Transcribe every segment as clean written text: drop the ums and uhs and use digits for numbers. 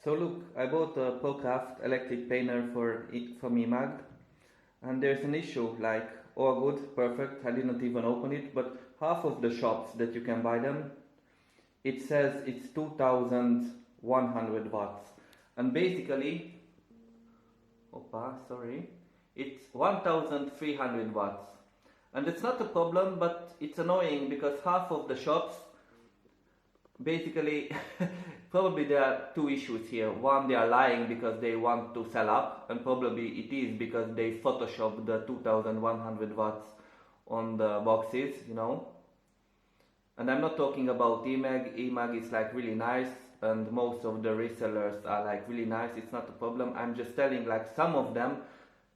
So look, I bought a Procraft electric planer from EMAG, and there's an issue, like, oh good, perfect, I didn't even open it, but half of the shops that you can buy them, it says it's 2100 watts. And basically, it's 1300 watts. And it's not a problem, but it's annoying because half of the shops basically probably there are two issues here. One, they are lying because they want to sell up, and probably it is because they photoshopped the 2100 watts on the boxes, you know. And I'm not talking about EMAG. EMAG is like really nice, and most of the resellers are like really nice. It's not a problem. I'm just telling, like, some of them,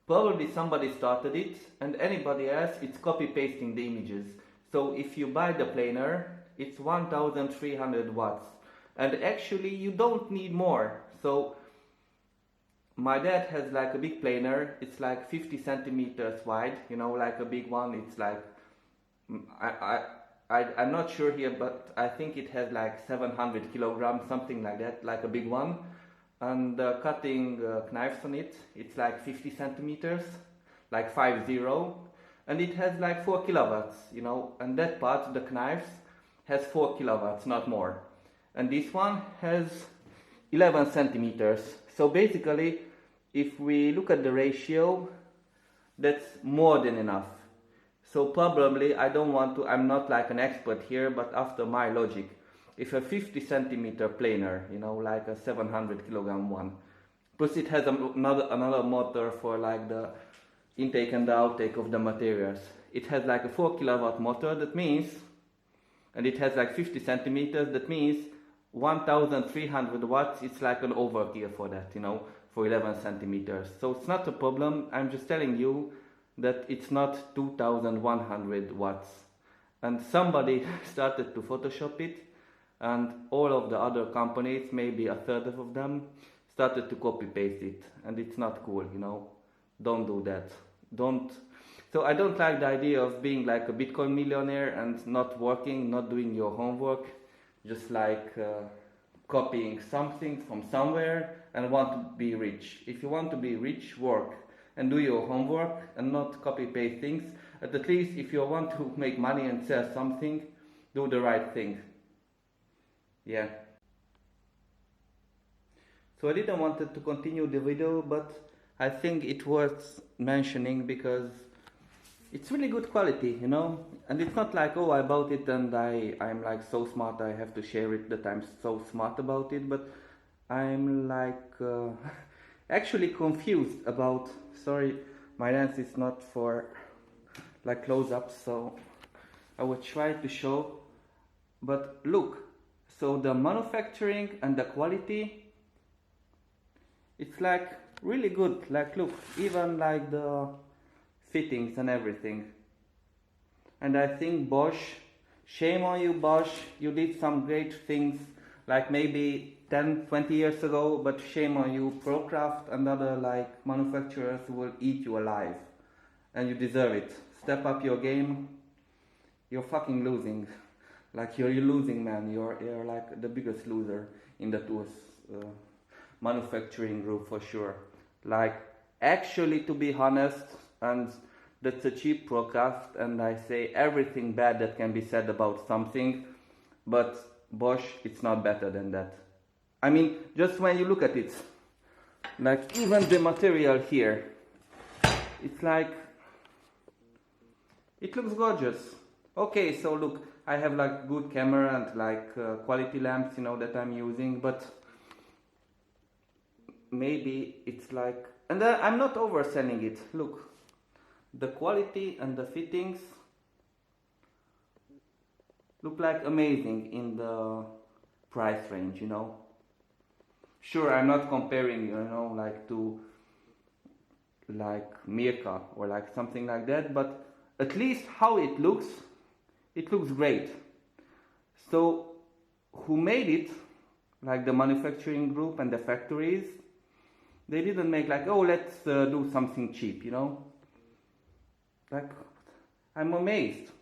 probably somebody started it, and anybody else, it's copy pasting the images. So if you buy the planer, it's 1300 watts, and actually you don't need more. So my dad has like a big planer. It's like 50 centimeters wide, you know, like a big one. It's like I'm not sure here, but I think it has like 700 kilograms, something like that, like a big one. And the cutting knives on it, it's like 50 centimeters, like 50, and it has like 4 kilowatts, you know, and that part, the knives, has 4 kilowatts, not more. And this one has 11 centimeters. So basically, if we look at the ratio, that's more than enough. So probably I don't want to, I'm not like an expert here, but after my logic, if a 50 centimeter planer, you know, like a 700 kilogram one, plus it has another motor for like the intake and the outtake of the materials. It has like a 4 kilowatt motor, that means, and it has like 50 centimeters, that means 1300 watts, it's like an overkill for that, you know, for 11 centimeters. So it's not a problem. I'm just telling you that it's not 2100 watts. And somebody started to Photoshop it, and all of the other companies, maybe a third of them, started to copy paste it, and it's not cool, you know. Don't do that. Don't. So I don't like the idea of being like a Bitcoin millionaire and not working, not doing your homework, just like copying something from somewhere and want to be rich. If you want to be rich, work and do your homework and not copy paste things. At least if you want to make money and sell something, do the right thing. Yeah. So I didn't want to continue the video, but I think it worth mentioning because it's really good quality, you know, and it's not like, oh, I bought it and I'm like so smart, I have to share it that I'm so smart about it, but I'm like actually confused about, sorry, my lens is not for like close-ups, so I will try to show, but look, so the manufacturing and the quality, it's like really good, like look, even like the fittings and everything. And I think Bosch, shame on you Bosch, you did some great things like maybe 10-20 years ago, but shame on you. Procraft and other like manufacturers will eat you alive, and you deserve it. Step up your game. You're fucking losing, like you're losing, man. You're like the biggest loser in the tools manufacturing group for sure. Like, actually, to be honest, and that's a cheap Procraft, and I say everything bad that can be said about something, but Bosch, it's not better than that. I mean, just when you look at it, like even the material here, it's like, it looks gorgeous. Okay, so look, I have like good camera and like quality lamps, you know, that I'm using, but maybe it's like, and I'm not overselling it. Look, the quality and the fittings look like amazing in the price range, you know. Sure, I'm not comparing, you know, like to like Mirka or like something like that, but at least how it looks great. So who made it, like the manufacturing group and the factories, they didn't make like, oh, let's do something cheap, you know. Like, I'm amazed.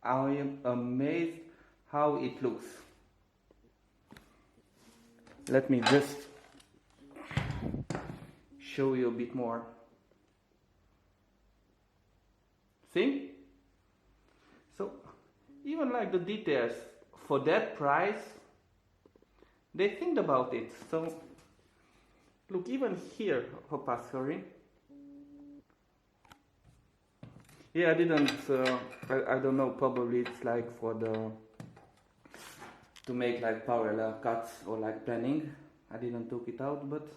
I am amazed how it looks. Let me just show you a bit more. See? So even like the details for that price, they think about it. So look, even here, sorry. Yeah, I didn't, I don't know, probably it's like for to make like parallel cuts or like planning. I didn't took it out, but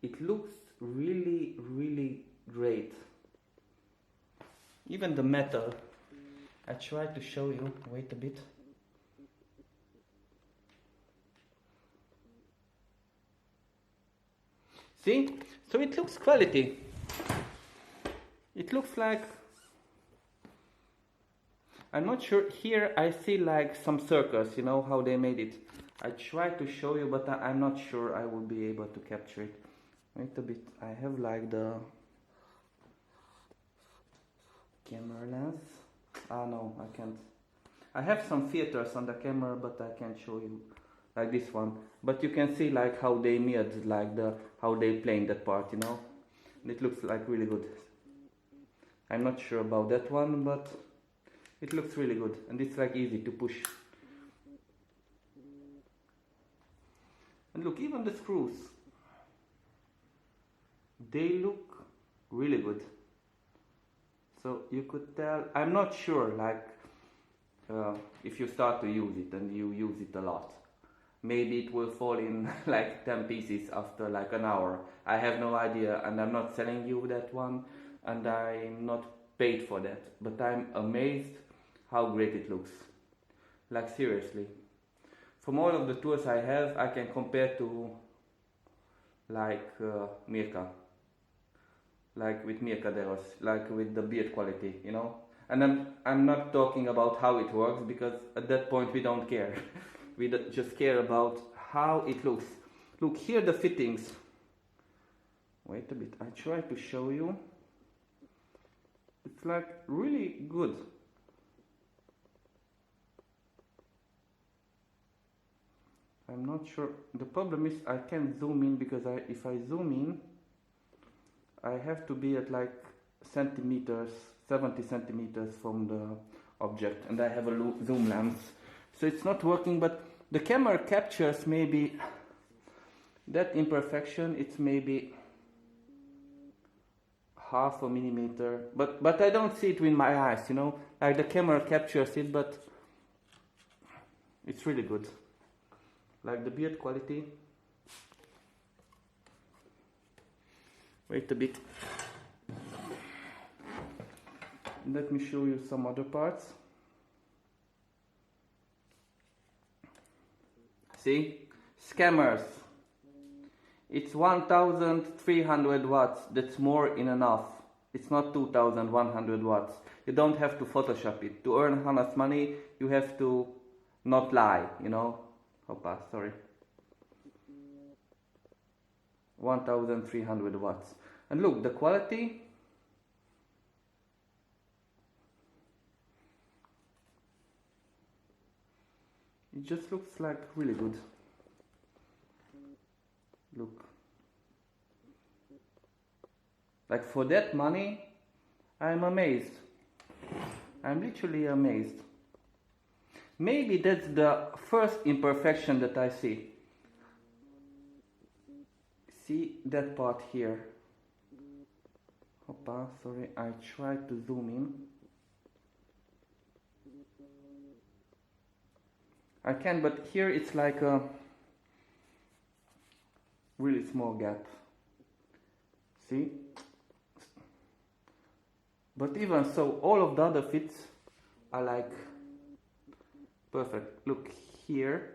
it looks really, really great. Even the metal, I tried to show you, wait a bit. See? So it looks quality. It looks like, I'm not sure, here I see like some circles, you know how they made it. I tried to show you, but I'm not sure I will be able to capture it. Wait a bit, I have like the camera lens. Ah no, I can't. I have some filters on the camera, but I can't show you like this one. But you can see like how they made like how they planed that part, you know. And it looks like really good. I'm not sure about that one, but it looks really good, and it's like easy to push. And look, even the screws, they look really good. So you could tell, I'm not sure like if you start to use it and you use it a lot, maybe it will fall in like 10 pieces after like an hour. I have no idea, and I'm not selling you that one, and I'm not paid for that, but I'm amazed how great it looks. Like seriously. From all of the tools I have, I can compare to like Mirka. Like with Mirka there was, like with the beard quality, you know. And I'm not talking about how it works, because at that point we don't care. We just care about how it looks. Look, here the fittings. Wait a bit, I try to show you. It's like really good. I'm not sure. The problem is I can't zoom in, because if I zoom in, I have to be at like centimeters, 70 centimeters from the object, and I have a zoom lens. So it's not working, but the camera captures maybe that imperfection. It's maybe half a millimeter, but I don't see it with my eyes, you know. Like the camera captures it, but it's really good. Like the beard quality. Wait a bit. Let me show you some other parts. See? Scammers. It's 1300 watts. That's more in enough. It's not 2100 watts. You don't have to Photoshop it. To earn honest money, you have to not lie, you know. Hoppa, sorry. 1300 watts. And look, the quality. It just looks like really good. Look. Like for that money, I'm amazed. I'm literally amazed. Maybe that's the first imperfection that I see. See that part here. Hoppa, sorry, I tried to zoom in. I can, but here it's like a really small gap. See? But even so, all of the other fits are like perfect. Look here.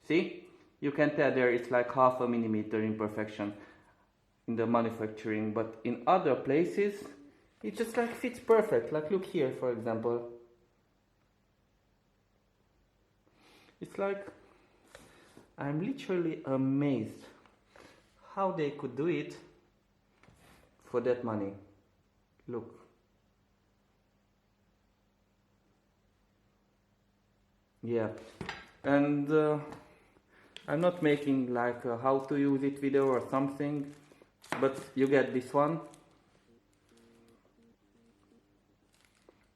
See? You can tell there it's like half a millimeter imperfection in the manufacturing, but in other places it just like fits perfect. Like look here, for example. It's like, I'm literally amazed how they could do it for that money. Look. Yeah. And I'm not making like a how to use it video or something, but you get this one.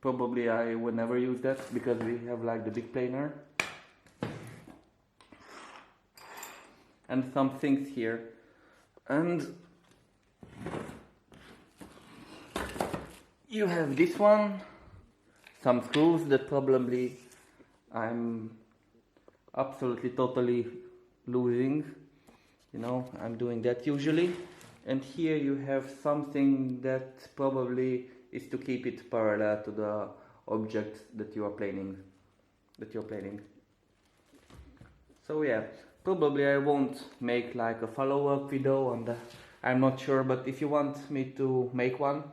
Probably I would never use that because we have like the big planer. And some things here. And you have this one, some screws that probably I'm absolutely totally losing. You know, I'm doing that usually. And here you have something that probably is to keep it parallel to the object that you're planing. So yeah, probably I won't make like a follow-up video on that. I'm not sure, but if you want me to make one,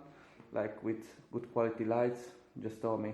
like with good quality lights, just tell me.